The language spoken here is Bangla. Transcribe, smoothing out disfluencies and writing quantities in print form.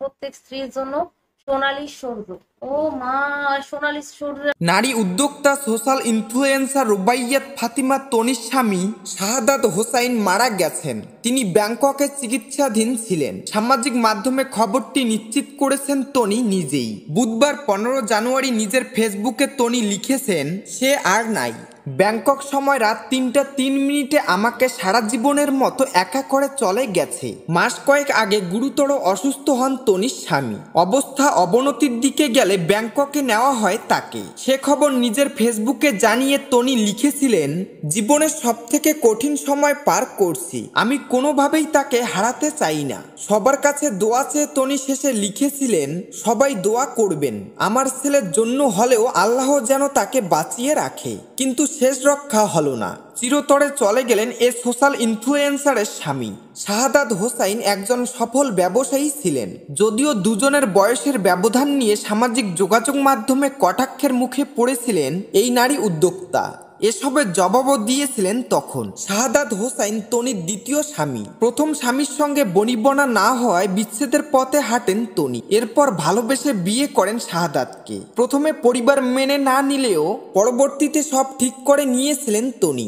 প্রত্যেক স্ত্রীর জন্য সোনালী স্বর্গ। ও মা, সোনালী স্বর্গ। নারী উদ্যোক্তা সোশ্যাল ইনফ্লুয়েন্সার রুবাইয়াত ফাতিমা তনির স্বামী শাহাদাত হোসাইন মারা গেছেন। তিনি ব্যাংককে চিকিৎসাধীন ছিলেন। সামাজিক মাধ্যমে খবরটি নিশ্চিত করেছেন তনি নিজেই। বুধবার 15 জানুয়ারি নিজের ফেসবুকে তনি লিখেছেন, সে আর নাই। ব্যাংকক সময় রাত 3টা 3 মিনিটে আমাকে সারা জীবনের মতো একা করে চলে গেছে। মাস কয়েক আগে গুরুতর অসুস্থ হন তনির স্বামী। অবস্থা অবনতির দিকে গেলে ব্যাংককে নেওয়া হয় তাকে। সে খবর নিজের ফেসবুকে জানিয়ে তনি লিখেছিলেন, জীবনের সবথেকে কঠিন সময় পার করছি। আমি কোনোভাবেই তাকে হারাতে চাই না। সবার কাছে দোয়া চেয়ে তনি শেষে লিখেছিলেন, সবাই দোয়া করবেন আমার ছেলের জন্য হলেও আল্লাহ যেন তাকে বাঁচিয়ে রাখে। কিন্তু শেষ রক্ষা হলো না। চিরতরে চলে গেলেন এ সোশ্যাল ইনফ্লুয়েন্সারের স্বামী। শাহাদাত হোসাইন একজন সফল ব্যবসায়ী ছিলেন। যদিও দুজনের বয়সের ব্যবধান নিয়ে সামাজিক যোগাযোগ মাধ্যমে কটাক্ষের মুখে পড়েছিলেন এই নারী উদ্যোক্তা। এসবের জবাবও দিয়েছিলেন তখন। শাহাদাত হোসাইন তনির দ্বিতীয় স্বামী। প্রথম স্বামীর সঙ্গে বনিবনা না হওয়ায় বিচ্ছেদের পথে হাঁটেন তনি। এরপর ভালোবেসে বিয়ে করেন শাহাদাতকে। প্রথমে পরিবার মেনে না নিলেও পরবর্তীতে সব ঠিক করে নিয়েছিলেন তনি।